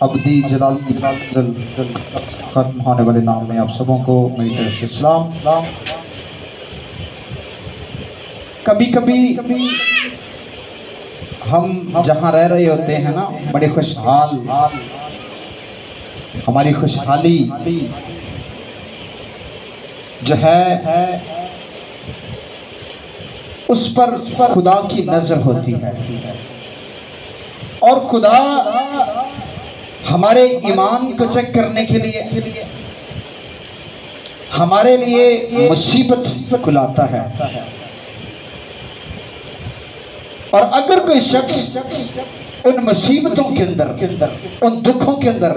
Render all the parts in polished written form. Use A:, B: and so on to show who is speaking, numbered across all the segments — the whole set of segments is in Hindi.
A: अब्दी जलाल खत्म होने वाले नाम में आप सबों को मेरी तरफ से सलाम। कभी कभी हम जहाँ रह रहे होते हैं ना, बड़े खुशहाल, हमारी खुशहाली जो है उस पर खुदा की नजर होती है, और खुदा हमारे ईमान को चेक करने के लिए हमारे लिए मुसीबत को लाता है। और अगर कोई शख्स उन मुसीबतों के अंदर, उन दुखों के अंदर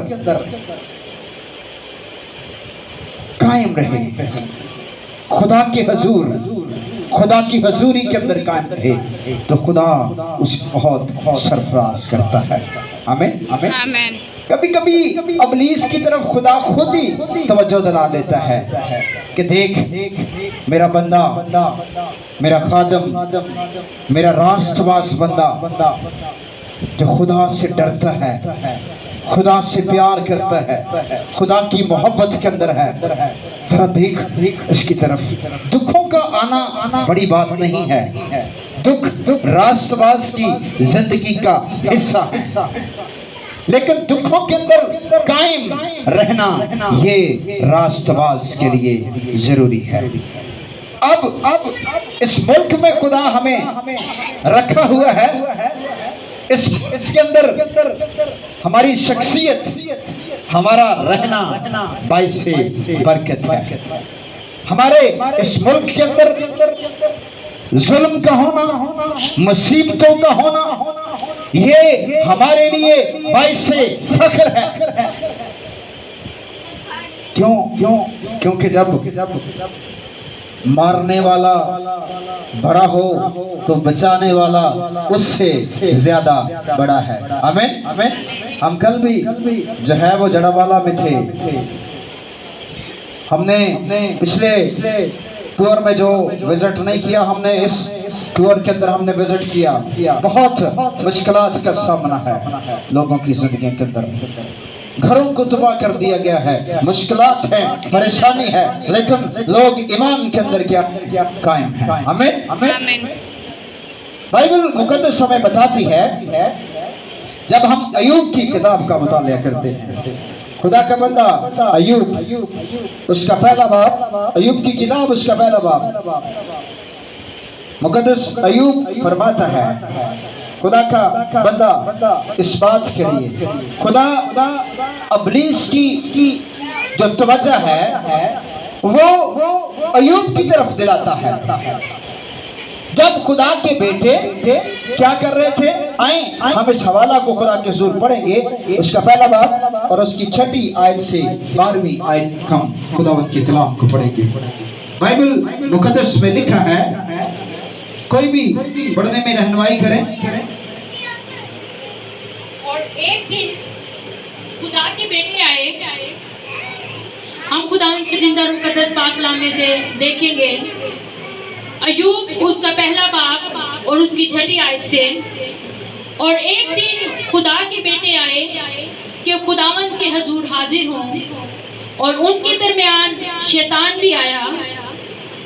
A: कायम रहे, खुदा के हजूर, खुदा की हजूरी के अंदर कायम रहे, तो खुदा उसे बहुत सरफराज करता है। आमीन आमीन। कभी कभी इब्लीस की तरफ खुदा खुद ही तवज्जो दिला देता है कि देख मेरा बंदा, मेरा खादम, मेरा रास्तबाज बंदा जो खुदा से डरता है, खुदा से प्यार करता है, खुदा की मोहब्बत के अंदर है, जरा देख इसकी तरफ। दुखों का आना बड़ी बात नहीं है, दुख रास्तबाज की जिंदगी का हिस्सा है, लेकिन दुखों के अंदर कायम रहना ये रास्तबाज के लिए जरूरी है। अब इस मुल्क में खुदा हमें रखा हुआ है, इसके अंदर हमारी शख्सियत, हमारा रहना बाइस से बरकत है। हमारे इस मुल्क के अंदर जुल्म का होना, मुसीबतों का होना, ये हमारे लिए बाइस से फख्र है। क्योंकि जब मारने वाला बड़ा हो तो बचाने वाला उससे ज्यादा बड़ा है। आमीन। हम कल भी जो है वो जड़ावाला में थे। हमने पिछले टूर में जो विजिट नहीं किया, हमने इस टूर के अंदर हमने विजिट किया। बहुत मुश्किलात का सामना है लोगों की जिंदगी के अंदर, घरों को तबाह कर दिया गया है, मुश्किलात है, परेशानी है, लेकिन लोग ईमान के अंदर क्या कायम है। आमीन आमीन। बाइबल मुकद्दस हमें बताती है, जब हम अय्यूब की किताब का मुतालिया करते हैं, खुदा का बंदा अय्यूब, उसका पहला बाब, अय्यूब की किताब उसका पहला बाब, मुकद्दस अय्यूब फरमाता है, खुदा का बंदा इस बात के लिए खुदा इब्लीस की जो तवज्जो है वो अय्यूब की तरफ दिलाता है। जब खुदा के बेटे क्या कर रहे थे, आए हम इस हवाला को खुदा के हुजूर पढ़ेंगे, उसका पहला बाब और उसकी 6ठी आयत से 12वीं आयत हम खुदावंद के कलाम को पढ़ेंगे। बाइबल मुकद्दस में लिखा है, कोई भी पढ़ने में रहनुमाई करें।
B: और एक दिन खुदा के बेटे आए, हम खुदावंद के जिंदा मुकद्दस पाक कलाम में से देखेंगे अय्यूब उसका पहला बाब और उसकी 6ठी आयत से। और एक दिन खुदा के बेटे आए कि खुदावंद के हजूर हाजिर हों, और उनके दरमियान शैतान भी आया,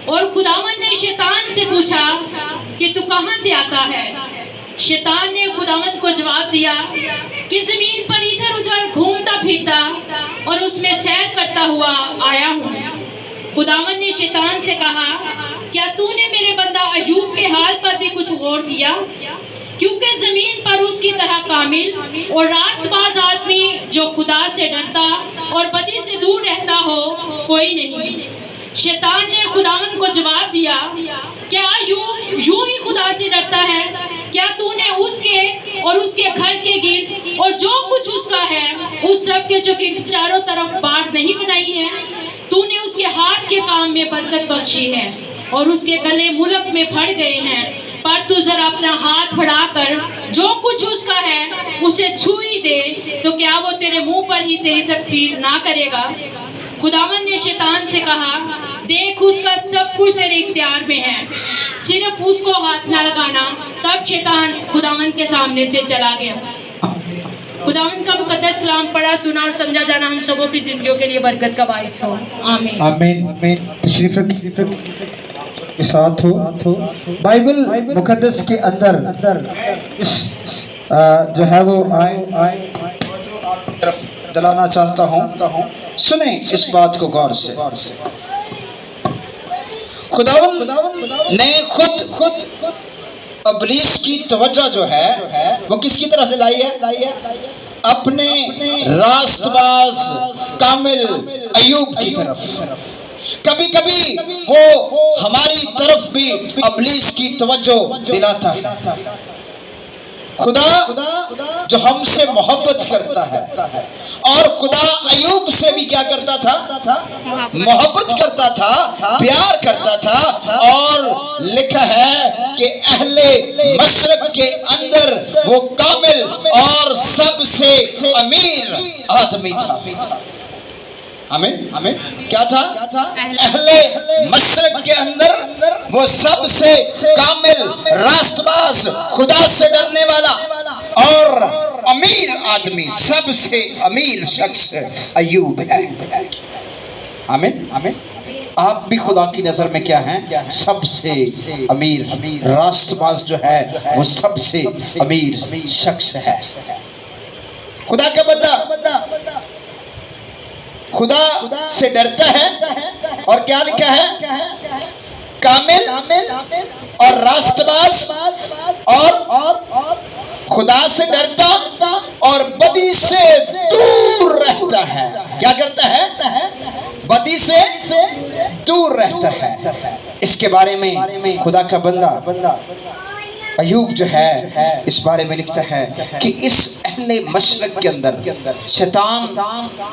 B: और खुदावंद ने शैतान से पूछा कि तू कहाँ से आता है। शैतान ने खुदावंद को जवाब दिया कि जमीन पर इधर उधर घूमता फिरता और उसमें सैर करता हुआ आया हूँ। खुदावंद ने शैतान से कहा, क्या तूने मेरे बंदा अय्यूब के हाल पर भी कुछ गौर किया, क्योंकि जमीन पर उसकी तरह कामिल और रास्तबाज आदमी जो खुदा से डरता और बदी से दूर रहता हो कोई नहीं। शैतान ने खुदावंद को जवाब दिया, क्या अय्यूब यूं ही खुदा से डरता है? क्या तूने उसके और उसके घर के गिर्द और जो कुछ उसका है उस सब के जो कि चारों तरफ बाढ़ नहीं बनाई है? तूने उसके हाथ के काम में बरकत बख्शी है और उसके गले मुल्क में फट गए हैं, पर तू जरा अपना हाथ बढ़ाकर जो कुछ उसका है उसे छू ही दे, तो क्या वो तेरे मुंह पर ही तेरी तकफीर ना करेगा? खुदावंद ने शैतान से कहा, देख उसका सब कुछ तेरे इख्तियार में है, सिर्फ उसको हाथ ना लगाना। तब शैतान खुदावंद के सामने से चला गया। खुदावंद का मुकद्दस कलाम पढ़ा सुना और समझा जाना हम सबों की जिंदगियों के लिए बरकत का बाइस हो। आमीन
A: आमीन। तशरीफ के साथ हो। बाइबल मुकद्दस के अंदर इस जो है वो आए तरफ दिलाना चाहता हूँ। सुने इस बात को गौर से। खुदावंद ने खुद इब्लीस की तवज्जो जो है वो किसकी तरफ दिलाई है? अपने रास्तबाज कामिल अयूब की तरफ। कभी कभी वो हमारी तरफ भी इब्लीस की तवज्जो दिलाता है। खुदा जो हमसे मोहब्बत करता है, और खुदा अयूब से भी क्या करता था? मोहब्बत करता था, प्यार करता था। और लिखा है कि अहले मशरक के अंदर वो कामिल और सबसे अमीर आदमी था। आमीन आमीन। क्या था? अहले मशरक के अंदर वो सबसे कामिल, रास्तबाज, खुदा से डरने वाला और अमीर आदमी, सबसे अमीर शख्स अयूब है। आमीन आमीन। आप भी खुदा की नजर में क्या हैं? सबसे अमीर रास्तबाज जो है वो सबसे अमीर शख्स है। खुदा का बंदा खुदा से डरता है, और क्या लिखा है? कामिल और रास्तबाज, और खुदा से डरता और बदी से दूर रहता है। क्या करता है? बदी से दूर रहता है। इसके बारे में खुदा का बंदा अयूब जो है इस बारे में लिखता है कि इस अहले मशरक के अंदर शैतान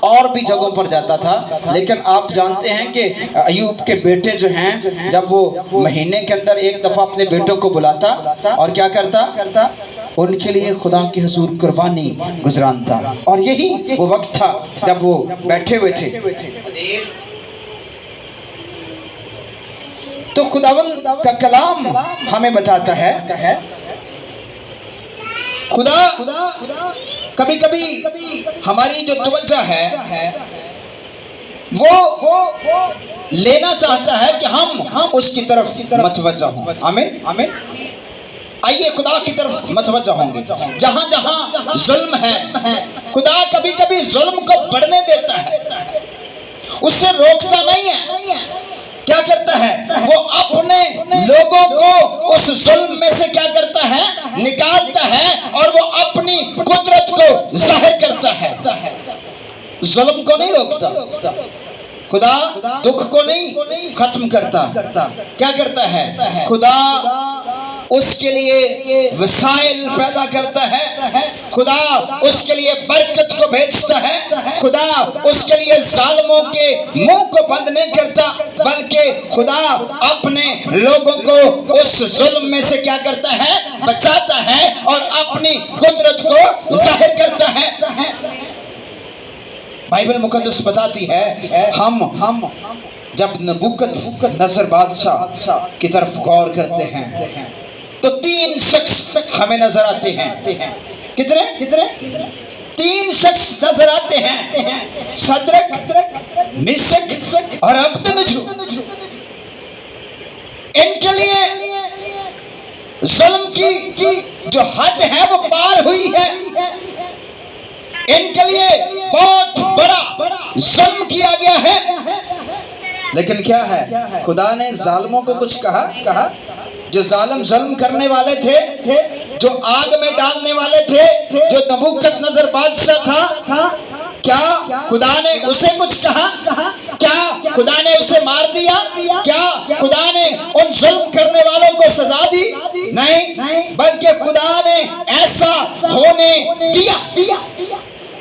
A: और भी जगहों पर जाता था, लेकिन आप जानते हैं कि अयूब के बेटे जो हैं, जब वो महीने के अंदर एक दफ़ा अपने बेटों को बुलाता और क्या करता? उनके लिए खुदा के हुजूर कुर्बानी गुजरानता। और यही वो वक्त था जब वो बैठे हुए थे। तो खुदावंद का कलाम हमें बताता है खुदा कभी कभी हमारी जो तवज्जो है वो लेना चाहता है कि हम उसकी तरफ मतवज्जा हों। आमीन आमीन। आइए खुदा की तरफ मतवज्जा होंगे। जहां जहां जुल्म है, खुदा कभी कभी जुल्म को बढ़ने देता है, उससे रोकता नहीं है। क्या करता है? वो अपने लोगों को उस जुल्म में से क्या करता है? निकालता है, और वो अपनी कुदरत को जाहिर करता है। जुल्म को नहीं रोकता खुदा, दुख को नहीं खत्म करता। क्या करता है? खुदा उसके लिए वसाइल पैदा करता है। खुदा उसके लिए बरकत को भेजता है। खुदा उसके लिए जालिमों के मुंह को बंद नहीं करता, बल्कि खुदा अपने लोगों को उस जुल्म में से क्या करता है? बचाता है और अपनी कुदरत को जाहिर करता है। बाइबल मुकद्दस बताती है हम जब नबूकदनेस्सर बादशाह की तरफ गौर करते हैं तो 3 शख्स हमें नजर आते हैं। कितने? 3 शख्स नजर आते हैं। सदरक, मिशक और अबदनगो। इनके लिए जुल्म की जो हद है वो पार हुई है। इनके लिए बहुत बड़ा जुल्म किया गया है। लेकिन क्या है? खुदा ने जालिमों को कुछ कहा? जो जालिम जुल्म करने वाले थे, जो आग में डालने वाले थे, जो नबूकदनेस्सर बादशाह था, क्या खुदा ने उसे कुछ कहा? क्या खुदा ने उसे मार दिया? क्या खुदा ने उन जुल्म करने वालों को सजा दी? नहीं, बल्कि खुदा ने ऐसा होने दिया।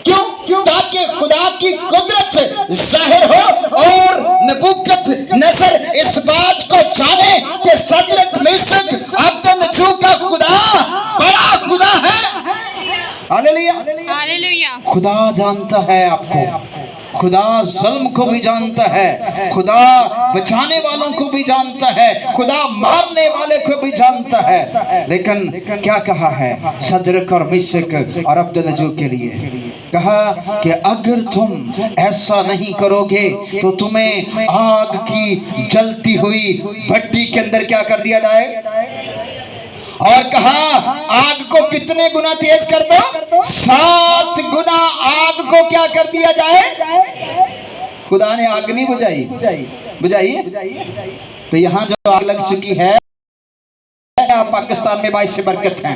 A: क्यों? ताकि खुदा की कुदरत जाहिर हो और नबूकदनेस्सर इस बात को जाने कि सदरक, मिशक, अबदनगो का खुदा बड़ा खुदा है। हालेलुया। खुदा जानता है आपको, खुदा जुल्म को भी जानता है, खुदा बचाने वालों को भी जानता है, खुदा मारने वाले को भी जानता है। लेकिन क्या कहा है सदरक और मिशक और अब्दुल्नजू के लिए? कहा कि अगर तुम ऐसा नहीं करोगे तो तुम्हें आग की जलती हुई भट्टी के अंदर क्या कर दिया जाए? और कहा आग को कितने गुना तेज कर दो? 7 गुना आग को क्या कर दिया जाए? खुदा ने आग नहीं बुझाई। तो यहाँ जो आग लग चुकी है पाकिस्तान में 22 से बरकत है।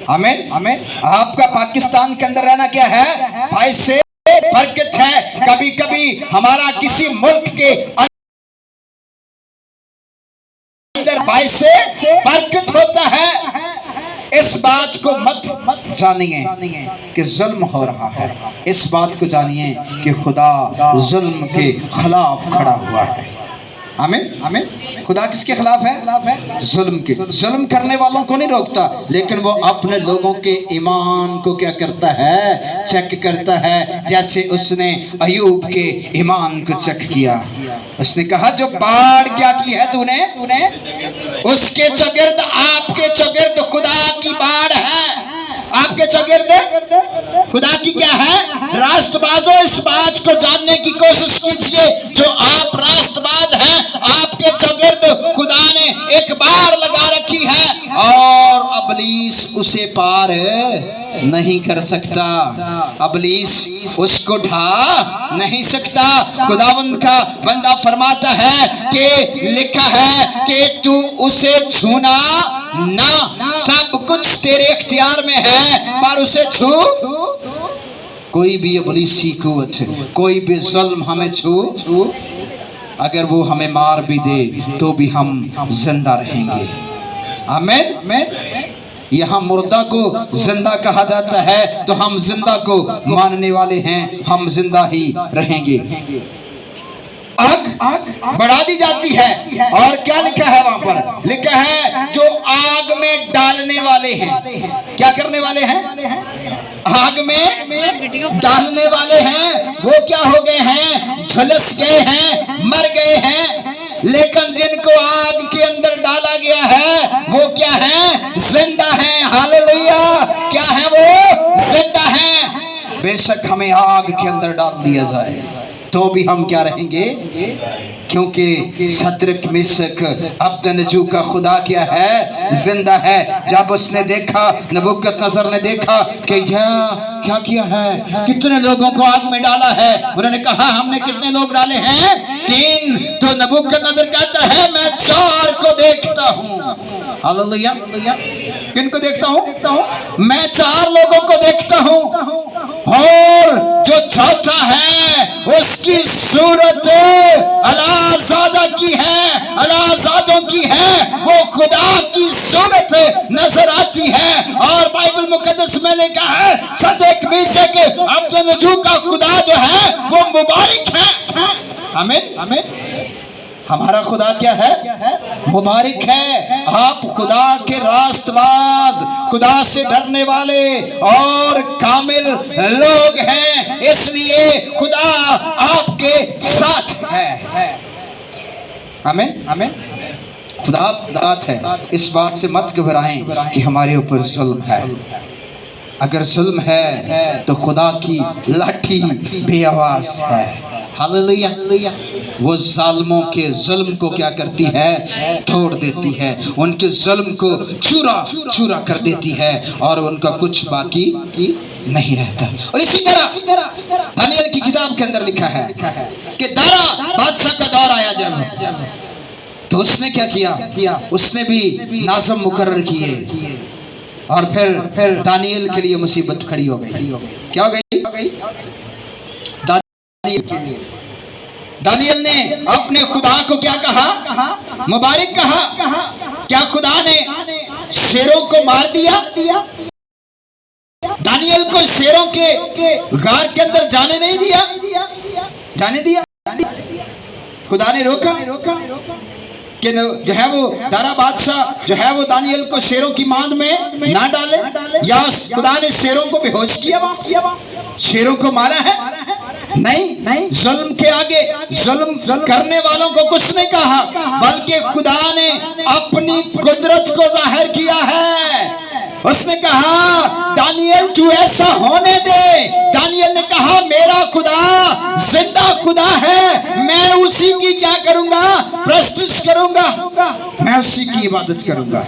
A: आमीन। आपका पाकिस्तान के अंदर रहना क्या है? 22 से बरकत है। कभी कभी हमारा किसी मुल्क के अंदर 22 से बरकत होता है। इस बात को मत जानिए कि जुल्म हो रहा है, इस बात को जानिए कि खुदा जुल्म के खिलाफ खड़ा हुआ है। आमीन। खुदा किसके खिलाफ है? जुल्म के। जुल्म करने वालों को नहीं रोकता, लेकिन वो अपने लोगों के ईमान को क्या करता है? चेक करता है। जैसे उसने अयूब के ईमान को चेक किया। उसने कहा जो बाढ़ क्या की है तूने, उसके चौगिर्द, आपके चौगिर्द खुदा की बाढ़ है। आपके चौगिर्द खुदा की क्या है? रास्तबाजों, इस बात को जानने की कोशिश कीजिए जो आप रास्तबाज हैं, आपके चौगिर्द खुदा ने एक बार लगा रखी है और अबलीस उसे पार नहीं कर सकता। अबलीस उसको ढा नहीं सकता। खुदावंद का बंदा फरमाता है कि लिखा है कि तू उसे छूना ना, सब कुछ तेरे इख्तियार में है पर उसे छू। कोई भी अबलीसी कुव्वत, कोई भी जुल्म हमें छू, अगर वो हमें मार भी दे तो भी हम जिंदा रहेंगे। आमीन। यहाँ मुर्दा को जिंदा कहा जाता है तो हम जिंदा को मानने वाले हैं, हम जिंदा ही रहेंगे। आग बढ़ा दी जाती है और क्या लिखा है वहां पर? लिखा है जो आग में डालने वाले हैं। क्या करने वाले हैं? आग में डालने वाले हैं। वो क्या हो गए हैं? झुलस गए हैं, मर गए हैं। लेकिन जिनको आग के अंदर डाला गया है वो क्या है? जिंदा है। हालेलुया। क्या है वो? जिंदा है। बेशक हमें आग के अंदर डाल दिया जाए तो भी हम क्या रहेंगे? क्योंकि सदरक मिशक अब्दुल्नजू का खुदा क्या है? जिंदा है। जब उसने देखा, नबूकदनेस्सर ने देखा कि यह क्या किया है, कितने लोगों को आग में डाला है, उन्होंने कहा हमने कितने लोग डाले हैं? 3। तो नबूकदनेस्सर कहता है मैं 4 को देखता हूँ। हालेलुया। किन को देखता हूँ? मैं 4 लोगों को देखता हूँ और जो चौथा है उसकी सूरत अलाज़ादा की है, अलाज़ादों की है। वो खुदा की सूरत नजर आती है और बाइबल मुकद्दस में लिखा है सदरक मिशक अब्दुल्नजू का खुदा जो है वो मुबारक है। आमीन। हमारा खुदा क्या है? मुबारक है। आप खुदा के रास्तबाज, खुदा से डरने वाले और कामिल लोग हैं, इसलिए खुदा आपके साथ है। आमीन। खुदा साथ है। इस बात से मत घबराएं कि हमारे ऊपर जुल्म है। अगर जुल्म है तो खुदा की लाठी बेआवाज है। हालेलुया। वो जालिमों के जुल्म को क्या करती है? तोड़ देती है। उनके जुल्म को चूरा कर देती है और उनका कुछ बाकी नहीं रहता। और इसी तरह दानियल की किताब के अंदर लिखा है कि दारा बादशाह का दौर आया जब, तो उसने क्या किया? उसने भी नाज़म मुकर्रर किए और फिर दानियल के लिए मुसीबत खड़ी हो गई। क्या हो गई? दानियल ने अपने खुदा को क्या कहा? मुबारक कहा। क्या खुदा ने शेरों को मार दिया? दानियल को शेरों के गार के अंदर जाने नहीं दिया? जाने दिया। खुदा ने रोका कि जो है वो दारा बादशाह जो है वो दानियल को शेरों की मांद में ना डाले, या खुदा ने शेरों को बेहोश किया, शेरों को मारा है? नहीं, जुल्म के आगे जुल्म करने वालों को कुछ नहीं कहा, बल्कि खुदा ने अपनी कुदरत को जाहिर किया है। उसने कहा दानियल तू ऐसा होने दे। दानियल ने कहा मेरा खुदा जिंदा खुदा है, मैं उसी की क्या करूंगा, प्रस्तुत करूंगा, मैं उसी की इबादत करूंगा,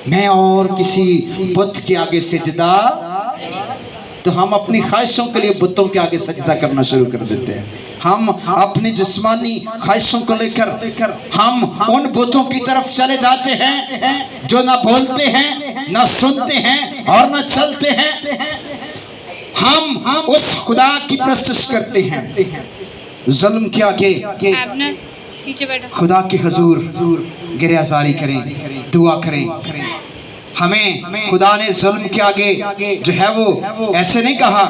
A: मैं और किसी बुत के आगे सजदा। तो हम अपनी ख्वाहिशों के लिए बुतों के आगे सजदा करना शुरू कर देते हैं। हम अपनी जिस्मानी ख्वाहिशों को लेकर हम उन बुतों की तरफ चले जाते हैं जो ना बोलते हैं, ना सुनते हैं और ना चलते हैं। हम उस खुदा की प्रस्तुत करते हैं। जुल्म के आगे खुदा के हुजूर गिरयाजारी करें, दुआ करें। हमें खुदा ने जुल्म के आगे जो है वो ऐसे नहीं कहा